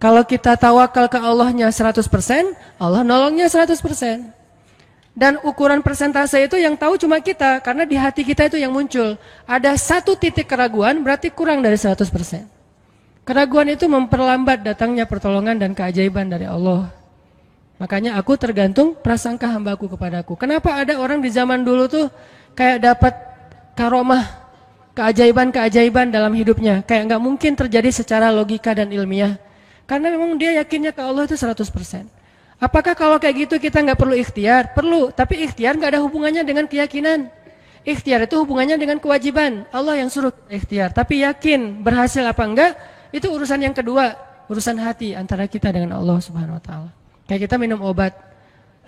Kalau kita tawakal ke Allahnya 100%, Allah nolongnya 100%. Dan ukuran persentase itu yang tahu cuma kita, karena di hati kita itu yang muncul. Ada satu titik keraguan, berarti kurang dari 100%. Keraguan itu memperlambat datangnya pertolongan dan keajaiban dari Allah. Makanya aku tergantung prasangka hambaku kepadaku. Kenapa ada orang di zaman dulu tuh kayak dapat karomah, keajaiban-keajaiban dalam hidupnya. Kayak nggak mungkin terjadi secara logika dan ilmiah. Karena memang dia yakinnya ke Allah itu 100%. Apakah kalau kayak gitu kita nggak perlu ikhtiar? Perlu, tapi ikhtiar nggak ada hubungannya dengan keyakinan. Ikhtiar itu hubungannya dengan kewajiban. Allah yang suruh ikhtiar, tapi yakin berhasil apa enggak, itu urusan yang kedua. Urusan hati antara kita dengan Allah Subhanahu Wa Taala. Kayak kita minum obat,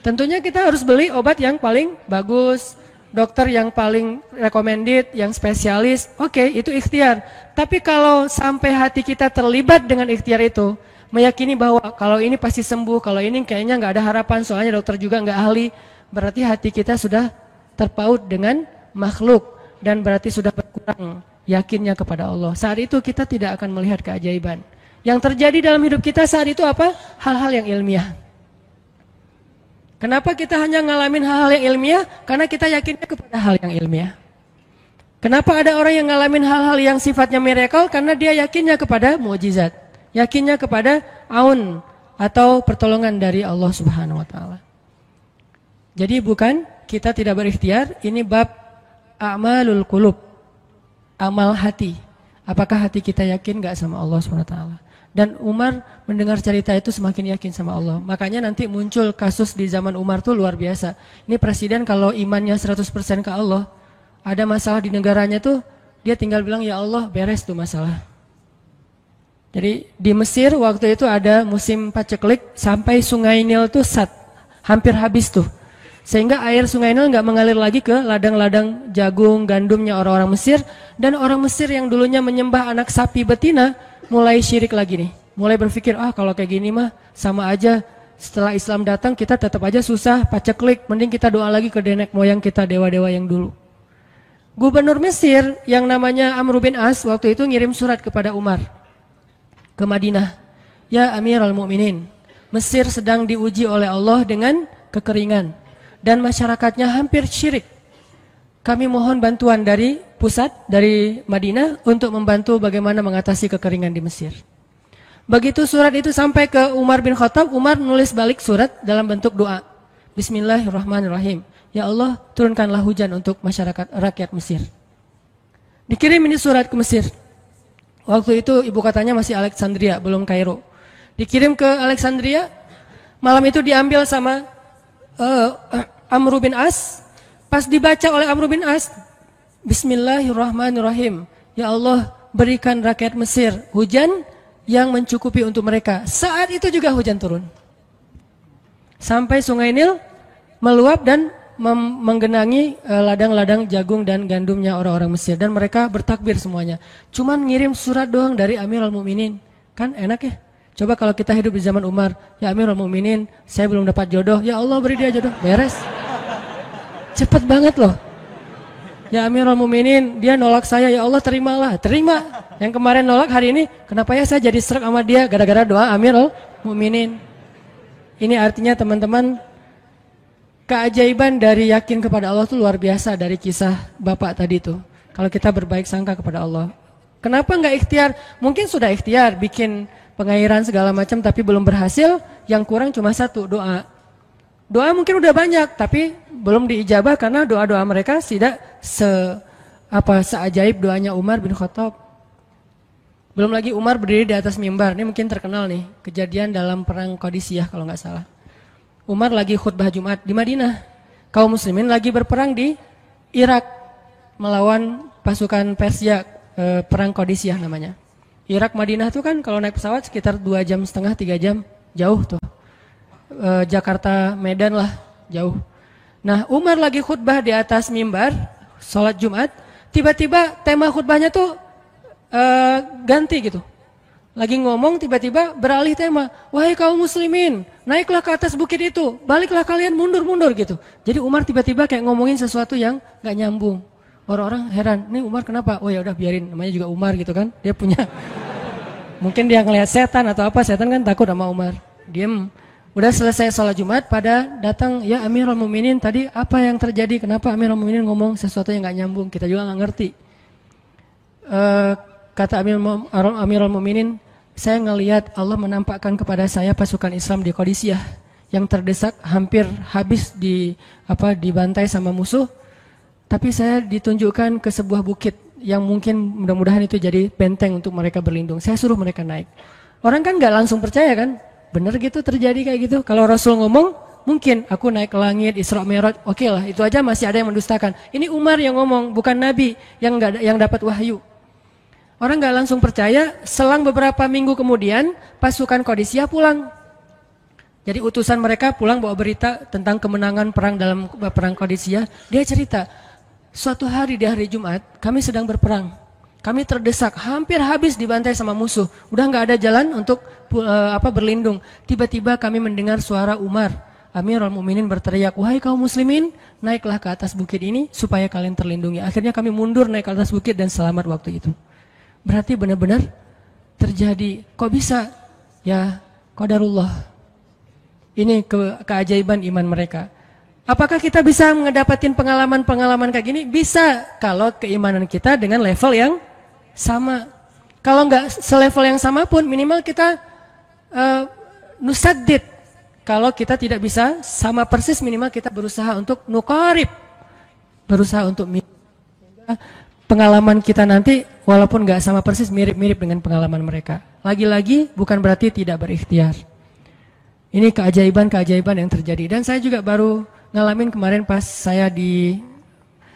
tentunya kita harus beli obat yang paling bagus, dokter yang paling recommended, yang spesialis. Oke, itu ikhtiar. Tapi kalau sampai hati kita terlibat dengan ikhtiar itu, meyakini bahwa kalau ini pasti sembuh, kalau ini kayaknya nggak ada harapan, soalnya dokter juga nggak ahli, berarti hati kita sudah terpaut dengan makhluk dan berarti sudah berkurang yakinnya kepada Allah. Saat itu kita tidak akan melihat keajaiban. Yang terjadi dalam hidup kita saat itu apa? Hal-hal yang ilmiah. Kenapa kita hanya ngalamin hal-hal yang ilmiah? Karena kita yakinnya kepada hal yang ilmiah. Kenapa ada orang yang ngalamin hal-hal yang sifatnya miracle? Karena dia yakinnya kepada mukjizat, yakinnya kepada aun atau pertolongan dari Allah Subhanahu Wa Taala. Jadi bukan kita tidak berikhtiar, ini bab a'malul qulub, amal hati. Apakah hati kita yakin gak sama Allah Subhanahu Wa Taala? Dan Umar mendengar cerita itu semakin yakin sama Allah. Makanya nanti muncul kasus di zaman Umar tuh luar biasa. Ini presiden kalau imannya 100% ke Allah, ada masalah di negaranya tuh, dia tinggal bilang, ya Allah beres tuh masalah. Jadi di Mesir waktu itu ada musim paceklik, sampai sungai Nil tuh hampir habis tuh. Sehingga air sungai Nil nggak mengalir lagi ke ladang-ladang jagung, gandumnya orang-orang Mesir. Dan orang Mesir yang dulunya menyembah anak sapi betina, mulai syirik lagi nih. Mulai berpikir, kalau kayak gini mah sama aja. Setelah Islam datang kita tetap aja susah, paceklik. Mending kita doa lagi ke nenek moyang kita, dewa-dewa yang dulu. Gubernur Mesir yang namanya Amr bin As waktu itu ngirim surat kepada Umar ke Madinah. Ya Amirul Mukminin, Mesir sedang diuji oleh Allah dengan kekeringan dan masyarakatnya hampir syirik. Kami mohon bantuan dari pusat, dari Madinah untuk membantu bagaimana mengatasi kekeringan di Mesir. Begitu surat itu sampai ke Umar bin Khattab, Umar nulis balik surat dalam bentuk doa. Bismillahirrahmanirrahim. Ya Allah, turunkanlah hujan untuk masyarakat rakyat Mesir. Dikirim ini surat ke Mesir. Waktu itu ibu kotanya masih Alexandria, belum Kairo. Dikirim ke Alexandria, malam itu diambil sama Amr bin As. Pas dibaca oleh Amr bin As, Bismillahirrahmanirrahim. Ya Allah, berikan rakyat Mesir hujan yang mencukupi untuk mereka. Saat itu juga hujan turun. Sampai sungai Nil meluap dan menggenangi ladang-ladang jagung dan gandumnya orang-orang Mesir. Dan mereka bertakbir semuanya. Cuman ngirim surat doang dari Amirul Mukminin. Kan enak ya? Coba kalau kita hidup di zaman Umar, ya Amirul Mukminin, saya belum dapat jodoh. Ya Allah beri dia jodoh. Beres. Cepet banget loh. Ya Amirul Mukminin, dia nolak saya, ya Allah terimalah. Terima. Yang kemarin nolak, hari ini kenapa ya saya jadi serak sama dia gara-gara doa Amirul Mukminin. Ini artinya teman-teman, keajaiban dari yakin kepada Allah itu luar biasa dari kisah Bapak tadi tuh. Kalau kita berbaik sangka kepada Allah. Kenapa nggak ikhtiar? Mungkin sudah ikhtiar bikin pengairan segala macam tapi belum berhasil, yang kurang cuma satu, doa. Doa mungkin udah banyak tapi belum diijabah karena doa-doa mereka tidak seajaib doanya Umar bin Khattab. Belum lagi Umar berdiri di atas mimbar. Ini mungkin terkenal nih, kejadian dalam perang Qadisiyah kalau nggak salah. Umar lagi khutbah Jumat di Madinah. Kaum muslimin lagi berperang di Irak melawan pasukan Persia, perang Qadisiyah namanya. Irak Madinah tuh kan kalau naik pesawat sekitar 2,5 jam, 3 jam, jauh tuh. Jakarta Medan lah, jauh. Nah Umar lagi khutbah di atas mimbar sholat Jumat, tiba-tiba tema khutbahnya tuh ganti gitu. Lagi ngomong tiba-tiba beralih tema, wahai kaum muslimin, naiklah ke atas bukit itu, baliklah kalian mundur-mundur gitu. Jadi Umar tiba-tiba kayak ngomongin sesuatu yang gak nyambung. Orang-orang heran, nih Umar kenapa? Oh ya udah biarin, namanya juga Umar gitu kan, dia punya Mungkin dia ngelihat setan atau apa, setan kan takut sama Umar. Diem. Udah selesai sholat Jumat, pada datang, ya Amirul Mukminin, tadi apa yang terjadi? Kenapa Amirul Mukminin ngomong sesuatu yang nggak nyambung? Kita juga nggak ngerti. Kata Amirul Mukminin, saya ngelihat Allah menampakkan kepada saya pasukan Islam di Qadisiyah yang terdesak, hampir habis dibantai sama musuh. Tapi saya ditunjukkan ke sebuah bukit yang mungkin mudah-mudahan itu jadi benteng untuk mereka berlindung. Saya suruh mereka naik. Orang kan nggak langsung percaya kan? Bener gitu terjadi kayak gitu. Kalau Rasul ngomong, mungkin aku naik ke langit, Isra Mi'raj, oke lah. Itu aja masih ada yang mendustakan. Ini Umar yang ngomong, bukan Nabi yang dapat wahyu. Orang nggak langsung percaya. Selang beberapa minggu kemudian, pasukan Qadisiyah pulang. Jadi utusan mereka pulang bawa berita tentang kemenangan perang dalam perang Qadisiyah. Dia cerita, suatu hari di hari Jumat, kami sedang berperang. Kami terdesak, hampir habis dibantai sama musuh. Udah nggak ada jalan untuk berlindung. Tiba-tiba kami mendengar suara Umar. Amirul Mukminin berteriak, wahai kaum muslimin, naiklah ke atas bukit ini supaya kalian terlindungi. Akhirnya kami mundur naik ke atas bukit dan selamat waktu itu. Berarti benar-benar terjadi. Kok bisa? Ya, qadarullah. Ini keajaiban iman mereka. Apakah kita bisa mendapatkan pengalaman-pengalaman kayak gini? Bisa, kalau keimanan kita dengan level yang sama. Kalau nggak selevel yang sama pun, minimal kita nusaddid. Kalau kita tidak bisa sama persis, minimal kita berusaha untuk nuqarib. Berusaha untuk pengalaman kita nanti, walaupun nggak sama persis, mirip-mirip dengan pengalaman mereka. Lagi-lagi, bukan berarti tidak berikhtiar. Ini keajaiban-keajaiban yang terjadi. Dan saya juga baru ngalamin kemarin pas saya di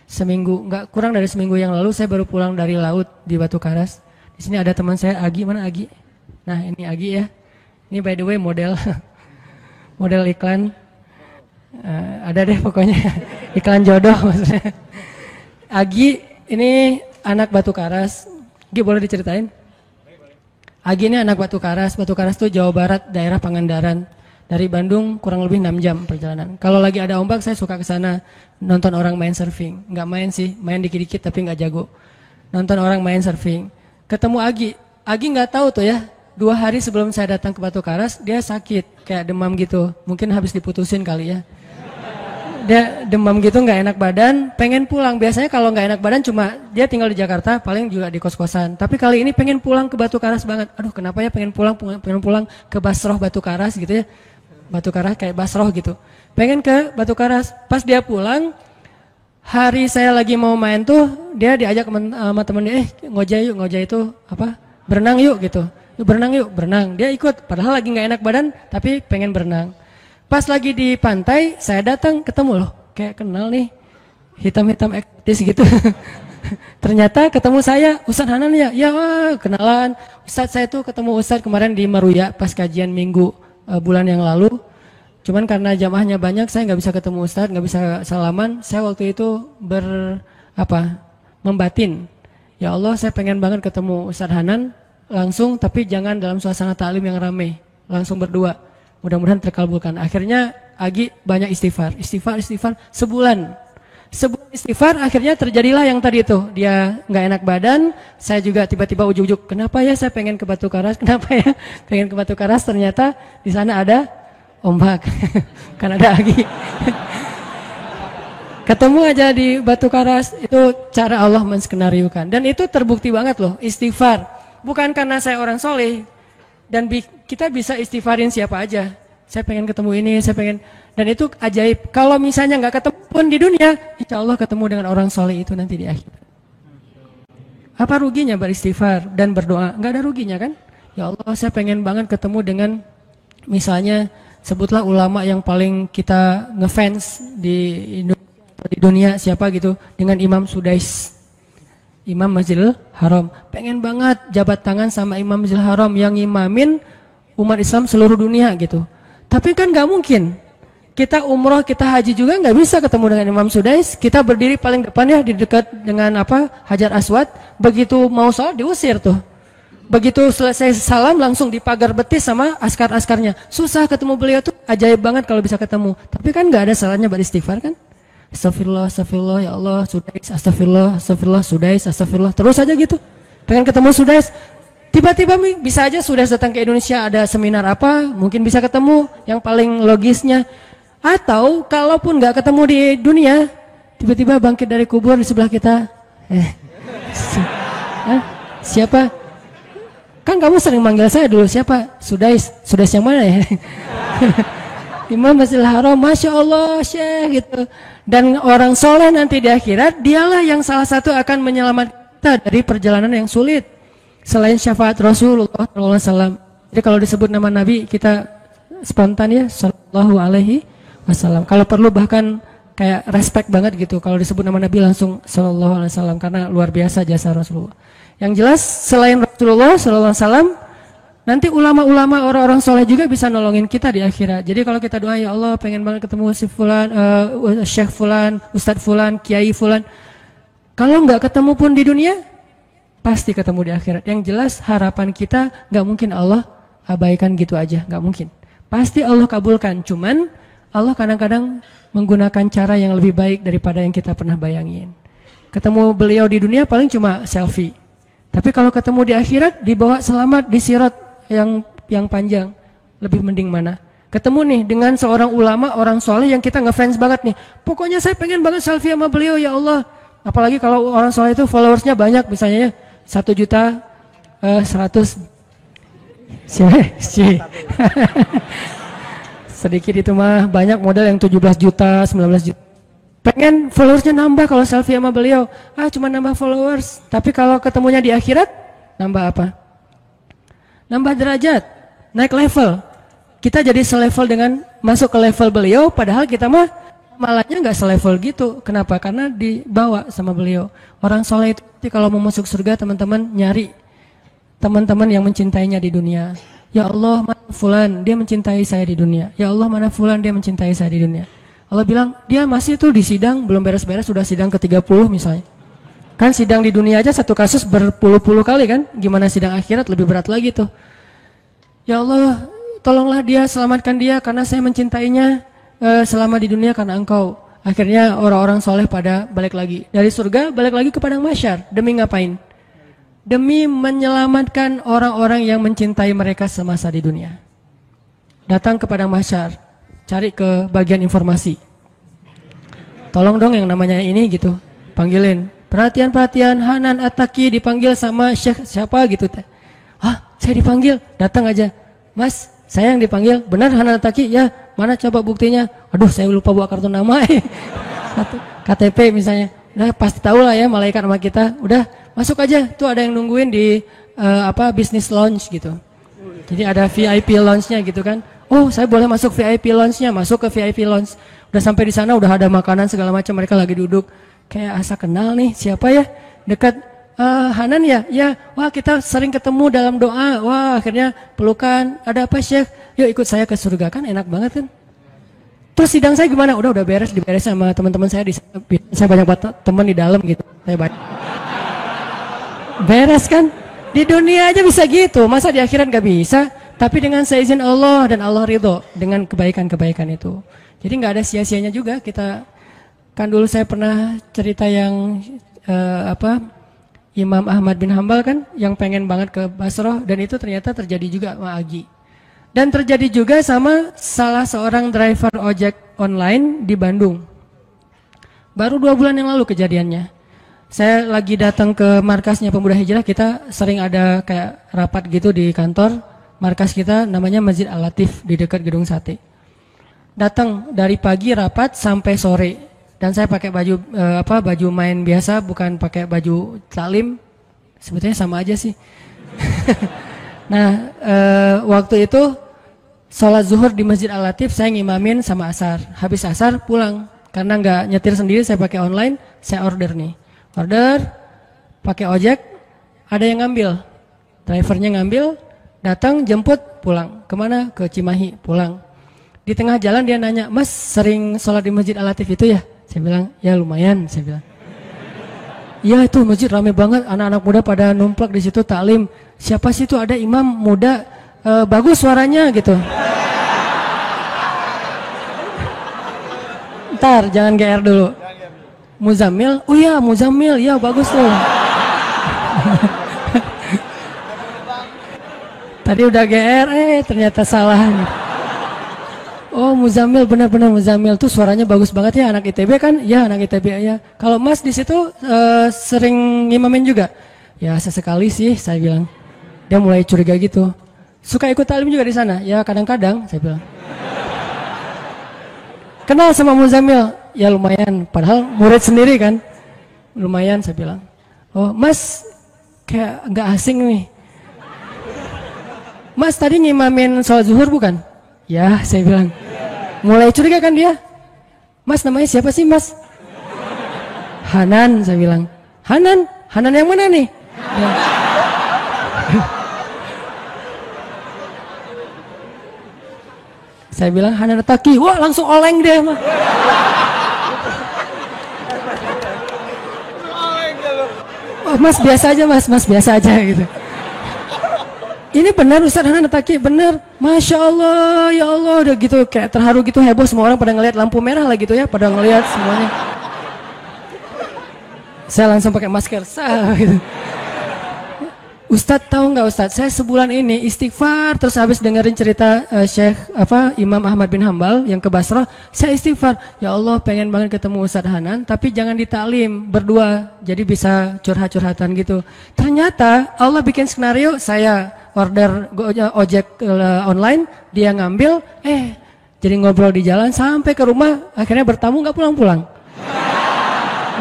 seminggu, nggak kurang dari seminggu yang lalu, saya baru pulang dari laut di Batu Karas. Di sini ada teman saya, Agi. Mana Agi? Nah, ini Agi ya. Ini by the way model model iklan. Ada deh pokoknya iklan jodoh maksudnya. Agi ini anak Batu Karas. Agi boleh diceritain? Agi ini anak Batu Karas. Batu Karas itu Jawa Barat, daerah Pangandaran. Dari Bandung kurang lebih 6 jam perjalanan. Kalau lagi ada ombak saya suka ke sana nonton orang main surfing. Nggak main sih, main dikit-dikit tapi nggak jago. Nonton orang main surfing. Ketemu Agi. Agi nggak tahu tuh ya. 2 hari sebelum saya datang ke Batu Karas dia sakit, kayak demam gitu. Mungkin habis diputusin kali ya. Dia demam gitu, nggak enak badan, pengen pulang. Biasanya kalau nggak enak badan cuma dia tinggal di Jakarta, paling juga di kos-kosan. Tapi kali ini pengen pulang ke Batu Karas banget. Aduh, kenapa ya pengen pulang ke Basroh Batu Karas gitu ya. Batu Karas kayak Basroh gitu. Pengen ke Batu Karas. Pas dia pulang, hari saya lagi mau main tuh, dia diajak sama temennya, ngojay itu apa? Berenang yuk gitu. Berenang yuk, berenang. Dia ikut, padahal lagi nggak enak badan, tapi pengen berenang. Pas lagi di pantai, saya datang ketemu loh, kayak kenal nih, hitam-hitam ektis gitu. Ternyata ketemu saya, Ustadz Hanan ya, ya kenalan. Ustadz saya tuh ketemu Ustadz kemarin di Maruya pas kajian minggu bulan yang lalu. Cuman karena jamaahnya banyak, saya nggak bisa ketemu Ustadz, nggak bisa salaman. Saya waktu itu membatin. Ya Allah, saya pengen banget ketemu Ustadz Hanan langsung, tapi jangan dalam suasana ta'lim yang ramai, langsung berdua. Mudah-mudahan terkabulkan. Akhirnya Agi banyak istighfar sebulan istighfar. Akhirnya terjadilah yang tadi itu, dia nggak enak badan. Saya juga tiba-tiba ujuk-ujuk, kenapa ya saya pengen ke Batu Karas, kenapa ya pengen ke Batu Karas. Ternyata di sana ada ombak, kan ada Agi. Ketemu aja di Batu Karas, itu cara Allah menskenariokan. Dan itu terbukti banget loh, istighfar. Bukan karena saya orang soleh, dan kita bisa istighfarin siapa aja. Saya pengen ketemu ini, saya pengen. Dan itu ajaib. Kalau misalnya nggak ketemu pun di dunia, insya Allah ketemu dengan orang soleh itu nanti di akhir. Apa ruginya beristighfar dan berdoa? Nggak ada ruginya kan? Ya Allah, saya pengen banget ketemu dengan, misalnya, sebutlah ulama yang paling kita ngefans di dunia siapa gitu, dengan Imam Sudais, Imam Masjidil Haram. Pengen banget jabat tangan sama Imam Masjidil Haram yang imamin umat Islam seluruh dunia gitu. Tapi kan nggak mungkin. Kita umroh, kita haji juga nggak bisa ketemu dengan Imam Sudais. Kita berdiri paling depan ya, di dekat dengan Hajar Aswad. Begitu mau sholat diusir tuh. Begitu selesai salam langsung dipagar betis sama askar-askarnya. Susah ketemu beliau tuh, ajaib banget kalau bisa ketemu. Tapi kan nggak ada salahnya beristighfar kan? Astagfirullah, astagfirullah, ya Allah, Sudais, astagfirullah, astagfirullah, Sudais, astagfirullah. Terus aja gitu. Pengen ketemu Sudais. Tiba-tiba bisa aja sudah datang ke Indonesia, ada seminar apa, mungkin bisa ketemu yang paling logisnya. Atau kalaupun nggak ketemu di dunia, tiba-tiba bangkit dari kubur di sebelah kita. Siapa? Kan kamu sering manggil saya dulu, siapa? Sudais yang mana ya? Imam Masjidil Haram, Masya Allah Syekh gitu. Dan orang soleh nanti di akhirat, dialah yang salah satu akan menyelamatkan kita dari perjalanan yang sulit. Selain syafaat Rasulullah SAW. Jadi kalau disebut nama Nabi, kita spontan ya, Sallallahu Alaihi Wasallam. Kalau perlu bahkan kayak respect banget gitu. Kalau disebut nama Nabi langsung Sallallahu Alaihi Wasallam, karena luar biasa jasa Rasulullah. Yang jelas selain Rasulullah Sallallahu Alaihi Wasallam, nanti ulama-ulama orang-orang soleh juga bisa nolongin kita di akhirat. Jadi kalau kita doa, ya Allah pengen banget ketemu si Fulan, Syekh Fulan, Ustadz Fulan, Kiai Fulan. Kalau nggak ketemu pun di dunia, pasti ketemu di akhirat. Yang jelas harapan kita nggak mungkin Allah abaikan gitu aja, nggak mungkin. Pasti Allah kabulkan. Cuman Allah kadang-kadang menggunakan cara yang lebih baik daripada yang kita pernah bayangin. Ketemu beliau di dunia paling cuma selfie. Tapi kalau ketemu di akhirat, dibawa selamat di sirat yang panjang, lebih mending mana? Ketemu nih dengan seorang ulama, orang soleh yang kita ngefans banget nih. Pokoknya saya pengen banget selfie sama beliau, ya Allah. Apalagi kalau orang soleh itu followersnya banyak, misalnya ya. 1.100.000 sedikit itu mah, banyak model yang 17 juta, 19 juta. Pengen followersnya nambah kalau selfie sama beliau. Cuma nambah followers. Tapi kalau ketemunya di akhirat, nambah apa? Nambah derajat, naik level. Kita jadi selevel dengan masuk ke level beliau, padahal kita mah malahnya nggak selevel gitu. Kenapa? Karena dibawa sama beliau. Orang soleh itu kalau mau masuk surga, teman-teman nyari teman-teman yang mencintainya di dunia. Ya Allah, mana Fulan, dia mencintai saya di dunia. Ya Allah, mana Fulan, dia mencintai saya di dunia. Allah bilang, dia masih tuh di sidang, belum beres-beres, sudah sidang ke-30 misalnya. Kan sidang di dunia aja satu kasus berpuluh-puluh kali kan. Gimana sidang akhirat, lebih berat lagi tuh. Ya Allah, tolonglah dia, selamatkan dia, karena saya mencintainya selama di dunia karena Engkau. Akhirnya orang-orang soleh pada balik lagi dari surga, balik lagi ke padang mahsyar. Demi ngapain? Demi menyelamatkan orang-orang yang mencintai mereka semasa di dunia. Datang ke padang mahsyar, cari ke bagian informasi. Tolong dong yang namanya ini gitu, panggilin. Perhatian-perhatian, Hanan At-Taki dipanggil sama Syekh siapa gitu. Saya dipanggil, datang aja. Mas, saya yang dipanggil, benar Hanan At-Taki? Ya, mana coba buktinya? Aduh, saya lupa bawa kartu nama. KTP misalnya. Udah pasti tahu lah ya malaikat sama kita. Udah masuk aja. Tuh ada yang nungguin di business lounge gitu. Jadi ada VIP lounge-nya gitu kan. Oh, saya boleh masuk VIP lounge-nya. Masuk ke VIP lounge. Udah sampai di sana udah ada makanan segala macam, mereka lagi duduk. Kayak asa kenal nih, siapa ya? Dekat Hanan ya? Ya, wah kita sering ketemu dalam doa. Wah, akhirnya pelukan. Ada apa Syekh? Yuk ikut saya ke surga, kan enak banget kan? Terus sidang saya gimana? Udah beres, diberes sama teman-teman saya di sana. Saya banyak teman di dalam gitu. Saya banyak. Beres kan? Di dunia aja bisa gitu, masa di akhirat gak bisa? Tapi dengan seizin Allah dan Allah ridho dengan kebaikan-kebaikan itu. Jadi gak ada sia-sianya juga. Kita kan dulu saya pernah cerita yang Imam Ahmad bin Hambal kan yang pengen banget ke Basrah, dan itu ternyata terjadi juga sama Agi. Dan terjadi juga sama salah seorang driver ojek online di Bandung. Baru 2 bulan yang lalu kejadiannya. Saya lagi datang ke markasnya Pemuda Hijrah, kita sering ada kayak rapat gitu di kantor. Markas kita namanya Masjid Al-Latif di dekat Gedung Sate. Datang dari pagi rapat sampai sore. Dan saya pakai baju main biasa, bukan pakai baju taklim. Sebetulnya sama aja sih. Nah, waktu itu sholat zuhur di Masjid Al-Latif, saya ngimamin sama asar. Habis asar pulang, karena nggak nyetir sendiri, saya pakai online, saya order nih. Order, pakai ojek, ada yang ngambil. Drivernya ngambil, datang, jemput, pulang. Kemana? Ke Cimahi, pulang. Di tengah jalan dia nanya, Mas sering sholat di Masjid Al-Latif itu ya? Saya bilang, ya lumayan, saya bilang. Ya itu masjid rame banget, anak-anak muda pada numplak di situ taklim. Siapa sih itu, ada imam muda, bagus suaranya gitu. Ntar jangan GR dulu. Muzammil, oh iya Muzammil, ya bagus tuh. Tadi udah GR, ternyata salah. Oh Muzamil, benar-benar Muzamil tuh suaranya bagus banget ya, anak ITB kan? Ya anak ITB ya. Kalau Mas di situ sering ngimamin juga? Ya sesekali sih saya bilang. Dia mulai curiga gitu. Suka ikut talim juga di sana? Ya kadang-kadang saya bilang. Kenal sama Muzamil? Ya lumayan, padahal murid sendiri kan. Lumayan saya bilang. Oh Mas kayak nggak asing nih. Mas tadi ngimamin sholat zuhur bukan? Ya saya bilang. Mulai curiga kan dia. Mas namanya siapa sih Mas? Hanan saya bilang. Hanan? Hanan yang mana nih? Ya. Saya bilang Hanan Taki. Wah langsung oleng deh mah. Oh, Mas biasa aja Mas biasa aja gitu. Ini benar Ustaz Hanan Taki, benar. Masya Allah, ya Allah, udah gitu kayak terharu gitu, heboh, semua orang pada ngelihat lampu merah lah gitu ya, pada ngelihat semuanya. Saya langsung pakai masker, gitu. Ustadz tahu nggak Ustadz, saya sebulan ini istighfar terus habis dengerin cerita Imam Ahmad bin Hambal yang ke Basrah, saya istighfar, ya Allah pengen banget ketemu Ustadz Hanan, tapi jangan ditaklim berdua, jadi bisa curhat-curhatan gitu. Ternyata Allah bikin skenario, saya order ojek online, dia ngambil, jadi ngobrol di jalan sampai ke rumah, akhirnya bertamu nggak pulang-pulang.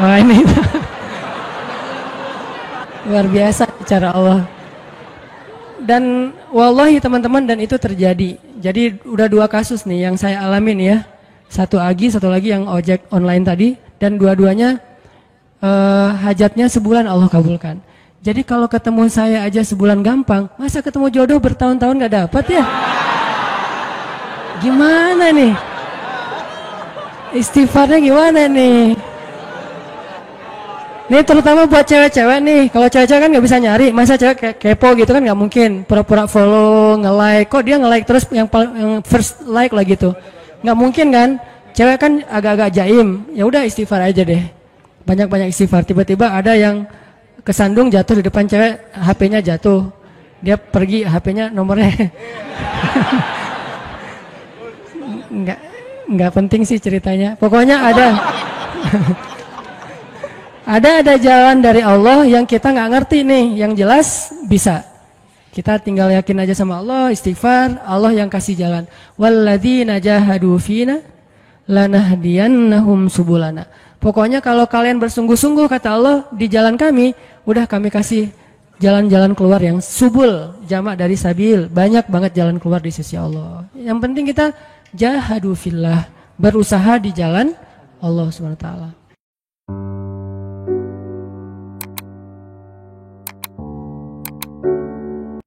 Wah ini luar biasa cara Allah. Dan wallahi teman-teman, dan itu terjadi. Jadi udah 2 kasus nih yang saya alamin ya. Satu lagi yang ojek online tadi, dan dua-duanya hajatnya sebulan Allah kabulkan. Jadi kalau ketemu saya aja sebulan gampang, masa ketemu jodoh bertahun-tahun gak dapat ya? Gimana nih? Istighfarnya gimana nih? Ini terutama buat cewek-cewek nih. Kalau cewek-cewek kan nggak bisa nyari, masa cewek kepo gitu kan nggak mungkin. Pura-pura follow, nge-like. Kok dia nge-like terus yang first like lah gitu? Nggak mungkin kan? Cewek kan agak-agak jaim. Ya udah istighfar aja deh. Banyak-banyak istighfar. Tiba-tiba ada yang kesandung jatuh di depan cewek, HP-nya jatuh. Dia pergi, HP-nya nomornya. Nggak penting sih ceritanya. Pokoknya ada. Ada jalan dari Allah yang kita nggak ngerti nih, yang jelas bisa. Kita tinggal yakin aja sama Allah, istighfar, Allah yang kasih jalan. Walladzina jahadu fina lanahdiyannahum subulana. Pokoknya kalau kalian bersungguh-sungguh kata Allah di jalan kami, udah kami kasih jalan-jalan keluar yang subul, jamak dari sabil, banyak banget jalan keluar di sisi Allah. Yang penting kita jahadu fillah, berusaha di jalan Allah Subhanahu wa taala.